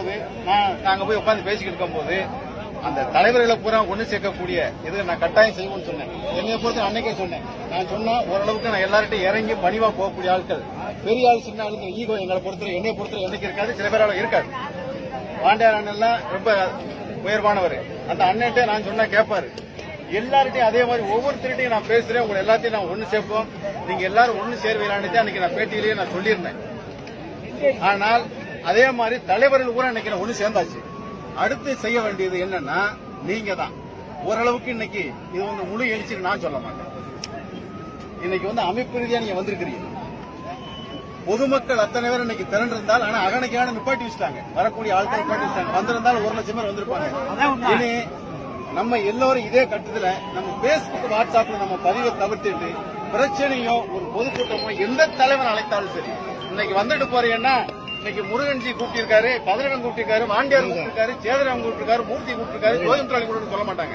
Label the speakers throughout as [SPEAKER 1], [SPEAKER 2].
[SPEAKER 1] போது நாங்க போய் உட்காந்து பேசிக்கிட்டு இருக்கும் போது அந்த தலைவர்களை பூரா ஒண்ணு சேர்க்கக்கூடிய இது நான் கட்டாயம் செய்வோம்னு சொன்னேன். என்னைய பொறுத்து அன்னைக்கே சொன்னேன். நான் சொன்னா ஓரளவுக்கு நான் எல்லார்ட்டையும் இறங்கி பணிவா போகக்கூடிய ஆட்கள், பெரிய ஆள் சின்ன ஆளுக்கு ஈகோ எங்களை பொறுத்தவரை என்னைய பொறுத்தவரை என்னைக்கு இருக்காது, சில பேரால இருக்காது. பாண்டியார் அண்ணெல்லாம் ரொம்ப உயர்வானவர். அந்த அண்ணன்ட்டே நான் சொன்னா கேட்பாரு. எல்லார்ட்டையும் அதே மாதிரி ஒவ்வொருத்தருட்டையும் நான் பேசுறேன். உங்களை எல்லாத்தையும் நான் ஒண்ணு சேர்ப்போம், நீங்க எல்லாரும் ஒண்ணு சேர்வீங்களான்னு அன்னைக்கு நான் பேட்டியிலேயே நான் சொல்லியிருந்தேன். ஆனால் அதே மாதிரி தலைவர்கள் கூட இன்னைக்கு ஒண்ணு சேர்ந்தாச்சு. அடுத்து செய்ய வேண்டியது என்னன்னா நீங்க தான். ஓரளவுக்கு இன்னைக்கு இது வந்து முழு எழுச்சின்னு நான் சொல்ல மாட்டேன். இன்னைக்கு வந்து அமைப்பு ரீதியா நீங்க வந்திருக்கிறீங்க. பொதுமக்கள் அத்தனை பேர் இன்னைக்கு திரண்டிருந்தால், ஆனா அகனைக்கான நிப்பாட்டி வச்சுட்டாங்க. வரக்கூடிய ஆட்கள் நிப்பாட்டி வச்சுட்டாங்க. வந்திருந்தால் 1 லட்சம் பேர் வந்திருப்பாங்க. இனி நம்ம எல்லோரும் இதே கட்டத்துல நம்ம பேஸ்புக் வாட்ஸ்அப்ல நம்ம பதிவை தவிர்த்துட்டு பிரச்சனையோ ஒரு பொதுக்கூட்டமோ எந்த தலைவன் அழைத்தாலும் சரி, இன்னைக்கு வந்துட்டு போறீங்கன்னா இன்னைக்கு முருகன்ஜி கூப்பிட்டிருக்காரு, கதிரவன் கூப்பிட்டிருக்காரு, வாண்டியார் கூப்பிட்டிருக்காரு, சேதராம் கூப்பிட்டிருக்காரு, மூர்த்தி கூப்பிட்டிருக்காரு, கோயம்புத்தூர் கூட சொல்ல மாட்டாங்க.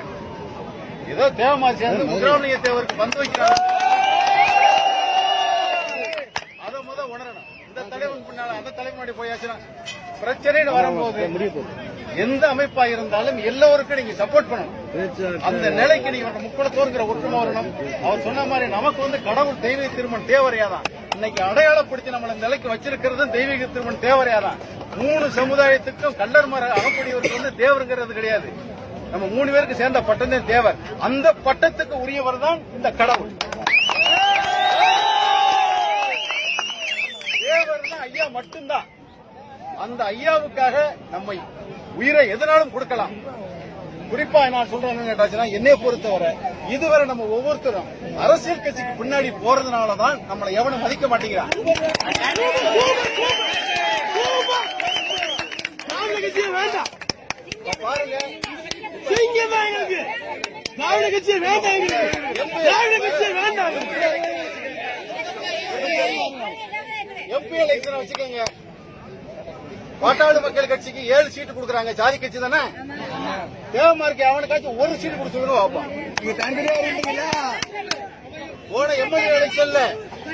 [SPEAKER 1] ஏதோ தேவமா சேர்ந்து முத்துராமலிங்க தேவருக்கு வந்து வைக்கிறாங்க. அதை முதல் உணரணும். இந்த தலைவன் பின்னால அந்த தலைவனுடைய போயாச்சுன்னா பிரச்சனைன்னு வரும்போது எந்த அமைப்பா இருந்தாலும் எல்லோருக்கும் நீங்க சப்போர்ட் பண்ணணும். அந்த நிலைக்கு நீங்க முக்குளத்தோருங்கிற ஒற்றுமை வரணும். அவர் சொன்ன மாதிரி நமக்கு வந்து கடவுள் தெய்வீக திருமணம் தேவரையாதான். இன்னைக்கு அடையாளப்படுத்தி நம்மள நிலைக்கு வச்சிருக்கிறது தெய்வீக திருமணம் தேவரையாதான். 3 சமுதாயத்துக்கும் கள்ளர் மர அகக்கூடியவருக்கு வந்து தேவருங்கிறது கிடையாது. நம்ம 3 பேருக்கு சேர்ந்த பட்டம் தான் தேவர். அந்த பட்டத்துக்கு உரியவர் தான் இந்த கடவுள். தேவர்னா ஐயா மட்டும்தான். அந்த ஐயாவுக்காக நம்ம உயிரை எதனாலும் கொடுக்கலாம். குறிப்பா நான் சொல்றேன், என்னைய பொறுத்தவரை இதுவரை நம்ம ஒவ்வொருத்தரும் அரசியல் கட்சிக்கு பின்னாடி போறதுனாலதான் நம்மளை எவனும் மதிக்க மாட்டேங்கிறான். பாருங்க, எம்பி எலெக்ஷன் வச்சுக்கோங்க. பாட்டாளி மக்கள் கட்சிக்கு 7 சீட்டு கொடுக்கறாங்க. ஜாதி கட்சி தானே. தேவமார்க்கு அவனுக்காச்சும் 1 சீட்டு கொடுத்து வைப்போம். போன எம்எல்ஏ எலெக்ஷன்ல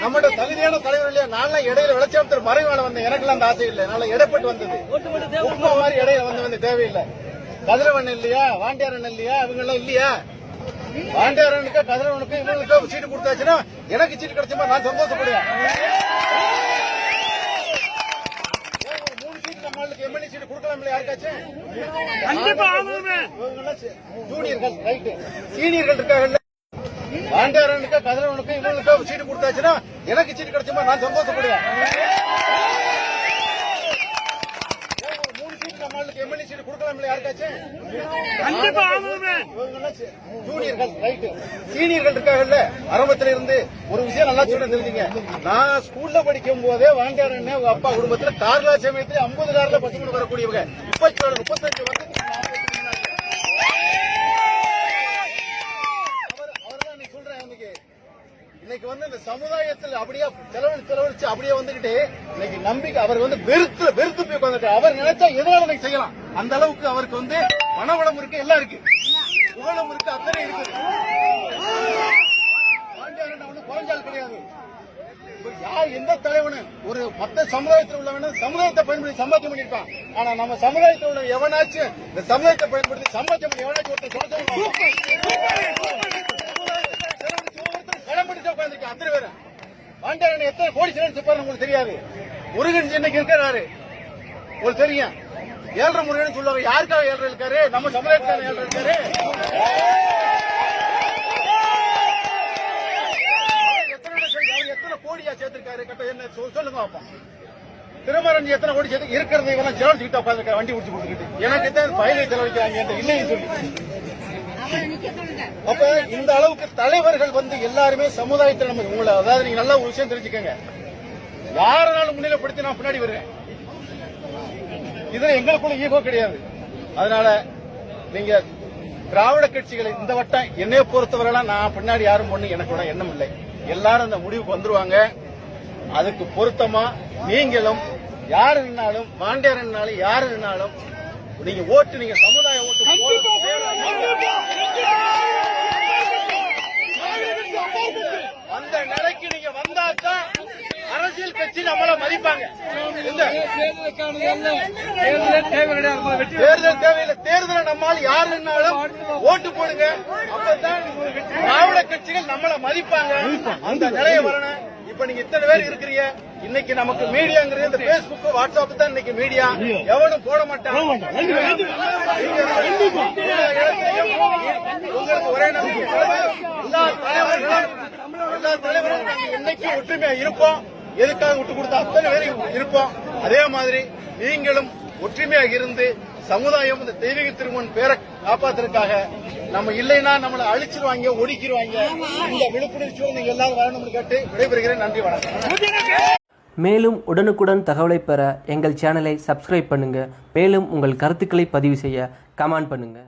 [SPEAKER 1] நம்மளோட தகுதியான தலைவர் இல்லையா, நான் இடையில விளைச்சாமத்தர் மறைவான வந்தேன். எனக்குலாம் அந்த ஆசை இல்லை. நல்லா இடைப்பட்டு வந்தது. உப்பா மாதிரி இடையில வந்து தேவையில்லை. கதிரவன் இல்லையா, வாண்டியாரன் இல்லையா, இவங்க எல்லாம் இல்லையா. வாண்டியாரனுக்கு கதிரவனுக்கு இவங்களுக்கு சீட்டு கொடுத்தாச்சுன்னா எனக்கு சீட்டு கிடைச்சமா நான் சந்தோஷப்படுவேன். எம்எல்ஏ சீட்டு கொடுக்கலாம் யாருக்காச்சும். ஜூனியர்கள் ரைட்டு, சீனியர்கள் இருக்காங்க. வாண்டியாரனுக்கு கதிரவனுக்கு இவங்களுக்கு சீட்டு கொடுத்தாச்சுன்னா எனக்கு சீட்டு கிடைச்சமா நான் சந்தோஷப்படுவேன். 3 சீட்டு நம்மளுக்கு எம்எல்ஏ சீட்டு கொடுக்கலாம் யாருக்காச்சும். ஜூனியர்கள் ரைட்டு, சீனியர்கள் இருக்காங்கல்ல. ஆரம்பத்தில இருந்து ஒரு விஷயம் நல்லா சொல்ல தெரிஞ்சுங்க. நான் ஸ்கூல்ல படிக்கும் போதே வாண்டியாரன் அப்பா குடும்பத்துல கார்லா சமயத்துல 50 கார்ல பசுமணி வரக்கூடியவங்க. 35 வந்து அவர்தான் சொல்றேன். இன்னைக்கு வந்து இந்த சமுதாயத்தில் அப்படியே செலவழிச்சு அப்படியே வந்துகிட்டு இன்னைக்கு நம்பிக்கை அவர் வந்து வெறுத்து போய் உட்காந்துட்டு அவர் நினைச்சா எதனால செய்யலாம். அந்த அளவுக்கு அவருக்கு வந்து மனவளம் இருக்கு, எல்லாம் இருக்கு, புகழும் இருக்கு, அத்தனை இருக்கு. குறைஞ்சால் கிடையாது. யார் எந்த தலைவனு ஒரு மற்ற சமுதாயத்தில் உள்ளவன சமுதாயத்தை பயன்படுத்தி சம்பாத்தியம் பண்ணிருப்பான். ஆனா நம்ம சமுதாயத்தில் உள்ள எவனாச்சும் இந்த சமுதாயத்தை பயன்படுத்தி சம்பாத்தியம் பண்ணி எவனாச்சும் ஒருத்தர் கடன்படுத்தி உட்காந்துருக்கேன். அத்தனை பேர் வாண்டியாரன் எத்தனை கோடி செலவழிச்சிருப்பாரு உங்களுக்கு தெரியாது. முருகன் இன்னைக்கு இருக்கிறாரு உங்களுக்கு தெரியும். 7.5 முருகன் சொல்லுவாங்க. யாருக்காக 7 இருக்காரு? நம்ம சமுதாயத்துக்காக 7 இருக்காரு. எத்தனை கோடியா சேர்த்திருக்காரு என்ன சொல்லுங்க பாப்போம். திருமரன் எத்தனை கோடி சேர்த்து இருக்கிறது இவெல்லாம் செலவழிச்சுக்கிட்டு உட்காந்துருக்காரு. வண்டி குடிச்சு கொடுத்துக்கிட்டு எனக்கு எத்தனை பயிரை செலவழிக்கிறாங்க இல்லைன்னு சொல்லி. அப்ப இந்த அளவுக்கு தலைவர்கள் வந்து எல்லாருமே சமுதாயத்தில் நம்ம உங்களை அதாவது நீங்க நல்லா ஒரு விஷயம் தெரிஞ்சுக்கங்க. யாராலும் முன்னிலைப்படுத்தி நான் பின்னாடி வருவேன். இதுல எங்களுக்குள்ள ஈகோ கிடையாது. அதனால நீங்க திராவிட கட்சிகளை இந்த வட்டம் என்னைய பொறுத்தவரைலாம் நான் பின்னாடி யாரும் பொண்ணு எனக்கு எண்ணம் இல்லை. எல்லாரும் அந்த முடிவுக்கு வந்துருவாங்க. அதுக்கு பொருத்தமா நீங்களும் யாரு நின்னாலும் வாண்டியார் நின்னாலும் யாரு நின்னாலும் நீங்க ஓட்டு நீங்க சமுதாய ஓட்டு அந்த நிலைக்கு நீங்க வந்தாதான் அரசு அரசியல் கட்சி நம்மள மதிப்பாங்க. தேர்தல் தேவையில்லை. தேர்தலை நம்மால் யாருன்னாலும் ஓட்டு போடுங்க. அப்பதான் திராவிட கட்சிகள் நம்மள மதிப்பாங்க. அந்த நிலையை வரணும். இப்ப நீங்க இத்தனை பேர் இருக்கிறீங்க. இன்னைக்கு நமக்கு மீடியாங்கிறது இந்த பேஸ்புக் வாட்ஸ்அப் தான் இன்னைக்கு மீடியா. எவனும் போட மாட்டான். உங்களுக்கு ஒரே நம்பிக்கை, எல்லா தலைவர்களும் நாங்க இன்னைக்கு ஒற்றுமையா இருப்போம். எதுக்காக விட்டு கொடுத்த அத்தனை பேரும் இருப்போம். அதே மாதிரி நீங்களும் ஒற்றுமையாக இருந்து சமுதாயம் இந்த தெய்வீக திருமண் பேரை காப்பாத்துறதுக்காக நம்ம இல்லைன்னா நம்மளை அழிச்சிருவாங்க, ஒடுக்கிடுவாங்க. இந்த விழிப்புணர்ச்சியோடு நீங்க எல்லாரும் வரணும்னு கேட்டு விடைபெறுகிறேன். நன்றி, வணக்கம்.
[SPEAKER 2] மேலும் உடனுக்குடன் தகவலை பெற எங்கள் சேனலை சப்ஸ்கிரைப் பண்ணுங்க. மேலும் உங்கள் கருத்துக்களை பதிவு செய்ய கமெண்ட் பண்ணுங்க.